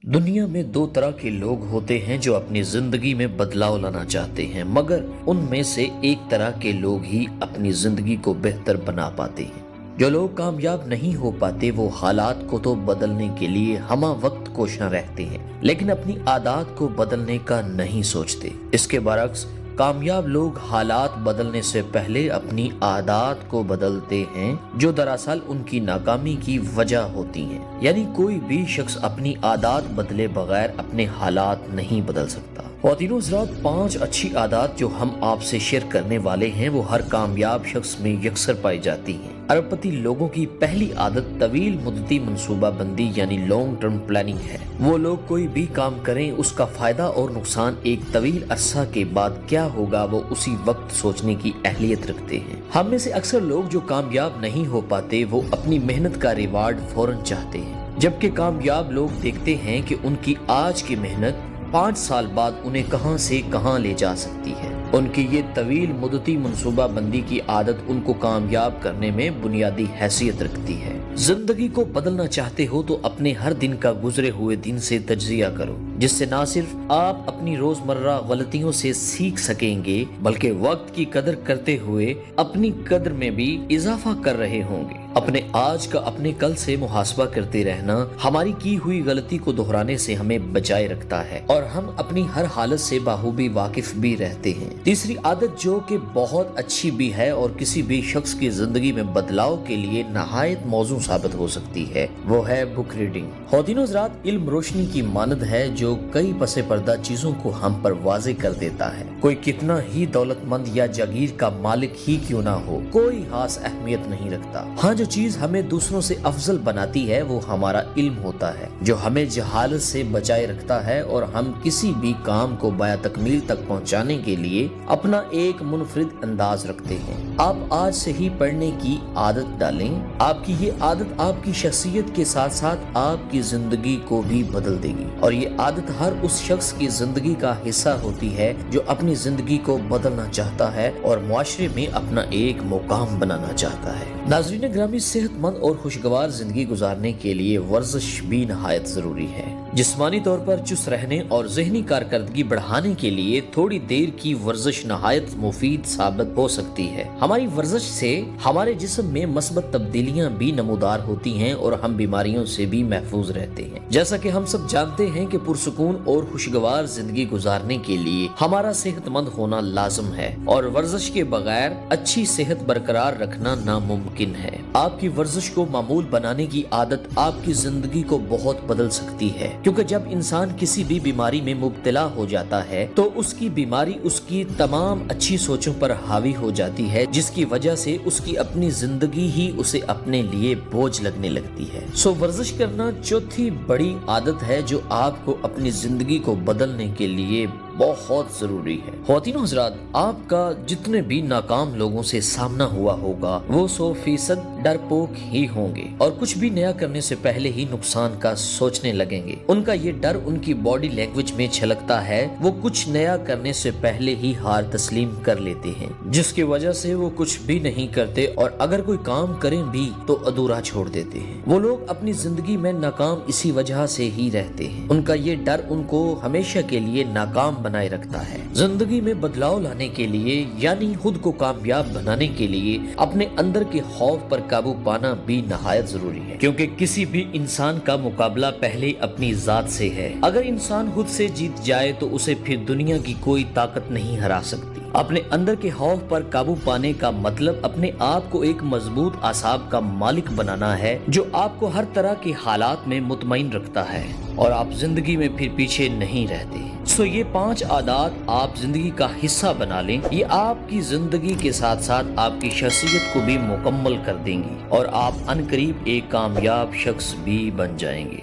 دنیا میں دو طرح کے لوگ ہوتے ہیں جو اپنی زندگی میں بدلاؤ لانا چاہتے ہیں، مگر ان میں سے ایک طرح کے لوگ ہی اپنی زندگی کو بہتر بنا پاتے ہیں۔ جو لوگ کامیاب نہیں ہو پاتے وہ حالات کو تو بدلنے کے لیے ہمہ وقت کوشاں رہتے ہیں، لیکن اپنی عادات کو بدلنے کا نہیں سوچتے۔ اس کے برعکس کامیاب لوگ حالات بدلنے سے پہلے اپنی عادات کو بدلتے ہیں، جو دراصل ان کی ناکامی کی وجہ ہوتی ہیں۔ یعنی کوئی بھی شخص اپنی عادات بدلے بغیر اپنے حالات نہیں بدل سکتا۔ خواتین حضرات، 5 اچھی عادات جو ہم آپ سے شیئر کرنے والے ہیں وہ ہر کامیاب شخص میں یکسر پائی جاتی ہیں۔ ارب پتی لوگوں کی پہلی عادت طویل مدتی منصوبہ بندی یعنی لانگ ٹرم پلاننگ ہے۔ وہ لوگ کوئی بھی کام کریں، اس کا فائدہ اور نقصان ایک طویل عرصہ کے بعد کیا ہوگا وہ اسی وقت سوچنے کی اہلیت رکھتے ہیں۔ ہم میں سے اکثر لوگ جو کامیاب نہیں ہو پاتے وہ اپنی محنت کا ریوارڈ فوراً چاہتے ہیں، جبکہ کامیاب لوگ دیکھتے ہیں کہ ان کی آج کی محنت 5 سال بعد انہیں کہاں سے کہاں لے جا سکتی ہے۔ ان کی یہ طویل مدتی منصوبہ بندی کی عادت ان کو کامیاب کرنے میں بنیادی حیثیت رکھتی ہے۔ زندگی کو بدلنا چاہتے ہو تو اپنے ہر دن کا گزرے ہوئے دن سے تجزیہ کرو، جس سے نہ صرف آپ اپنی روزمرہ غلطیوں سے سیکھ سکیں گے بلکہ وقت کی قدر کرتے ہوئے اپنی قدر میں بھی اضافہ کر رہے ہوں گے۔ اپنے آج کا اپنے کل سے محاسبہ کرتے رہنا ہماری کی ہوئی غلطی کو دہرانے سے ہمیں بچائے رکھتا ہے اور ہم اپنی ہر حالت سے بخوبی واقف بھی رہتے ہیں۔ تیسری عادت جو کہ بہت اچھی بھی ہے اور کسی بھی شخص کی زندگی میں بدلاؤ کے لیے نہایت موزوں ثابت ہو سکتی ہے، وہ ہے بک ریڈنگ۔ خواتین حضرات، علم روشنی کی مانند ہے جو کئی پس پردہ چیزوں کو ہم پر واضح کر دیتا ہے۔ کوئی کتنا ہی دولت مند یا جاگیر کا مالک ہی کیوں نہ ہو، کوئی خاص اہمیت نہیں رکھتا۔ ہاں، جو چیز ہمیں دوسروں سے افضل بناتی ہے وہ ہمارا علم ہوتا ہے، جو ہمیں جہالت سے بچائے رکھتا ہے اور ہم کسی بھی کام کو بایا تکمیل تک پہنچانے کے لیے اپنا ایک منفرد انداز رکھتے ہیں۔ آپ آج سے ہی پڑھنے کی عادت ڈالیں، آپ کی یہ عادت آپ کی شخصیت کے ساتھ ساتھ آپ کی زندگی کو بھی بدل دے گی، اور یہ عادت ہر اس شخص کی زندگی کا حصہ ہوتی ہے جو اپنی زندگی کو بدلنا چاہتا ہے اور معاشرے میں اپنا ایک مقام بنانا چاہتا ہے۔ ناظرین گرامی، صحت مند اور خوشگوار زندگی گزارنے کے لیے ورزش بھی نہایت ضروری ہے۔ جسمانی طور پر چست رہنے اور ذہنی کارکردگی بڑھانے کے لیے تھوڑی دیر کی ورزش نہایت مفید ثابت ہو سکتی ہے۔ ہماری ورزش سے ہمارے جسم میں مثبت تبدیلیاں بھی نمودار ہوتی ہیں اور ہم بیماریوں سے بھی محفوظ رہتے ہیں۔ جیسا کہ ہم سب جانتے ہیں کہ پرسکون اور خوشگوار زندگی گزارنے کے لیے ہمارا صحت مند ہونا لازم ہے، اور ورزش کے بغیر اچھی صحت برقرار رکھنا ناممکن ہے۔ آپ کی ورزش کو معمول بنانے کی عادت آپ کی زندگی کو بہت بدل سکتی ہے، کیونکہ جب انسان کسی بھی بیماری میں مبتلا ہو جاتا ہے تو اس کی بیماری اس کی تمام اچھی سوچوں پر حاوی ہو جاتی ہے، جس کی وجہ سے اس کی اپنی زندگی ہی اسے اپنے لیے بوجھ لگنے لگتی ہے۔ ورزش کرنا چوتھی بڑی عادت ہے جو آپ کو اپنی زندگی کو بدلنے کے لیے بہت ضروری ہے۔ خواتین حضرات، آپ کا جتنے بھی ناکام لوگوں سے سامنا ہوا ہوگا وہ 100% ڈرپوک ہی ہوں گے اور کچھ بھی نیا کرنے سے پہلے ہی نقصان کا سوچنے لگیں گے۔ ان کا یہ ڈر ان کی باڈی لینگویج میں چھلکتا ہے، وہ کچھ نیا کرنے سے پہلے ہی ہار تسلیم کر لیتے ہیں، جس کی وجہ سے وہ کچھ بھی نہیں کرتے اور اگر کوئی کام کریں بھی تو ادھورا چھوڑ دیتے ہیں۔ وہ لوگ اپنی زندگی میں ناکام اسی وجہ سے ہی رہتے ہیں۔ ان کا یہ ڈر ان کو ہمیشہ کے لیے ناکام بنائے رکھتا ہے۔ زندگی میں بدلاؤ لانے کے لیے یعنی خود کو کامیاب بنانے کے لیے اپنے اندر کے خوف پر قابو پانا بھی نہایت ضروری ہے، کیونکہ کسی بھی انسان کا مقابلہ پہلے اپنی ذات سے ہے۔ اگر انسان خود سے جیت جائے تو اسے پھر دنیا کی کوئی طاقت نہیں ہرا سکتی۔ اپنے اندر کے خوف پر قابو پانے کا مطلب اپنے آپ کو ایک مضبوط اعصاب کا مالک بنانا ہے جو آپ کو ہر طرح کے حالات میں مطمئن رکھتا ہے اور آپ زندگی میں پھر پیچھے نہیں رہتے۔ یہ 5 عادات آپ زندگی کا حصہ بنا لیں، یہ آپ کی زندگی کے ساتھ ساتھ آپ کی شخصیت کو بھی مکمل کر دیں گی اور آپ عنقریب ایک کامیاب شخص بھی بن جائیں گے۔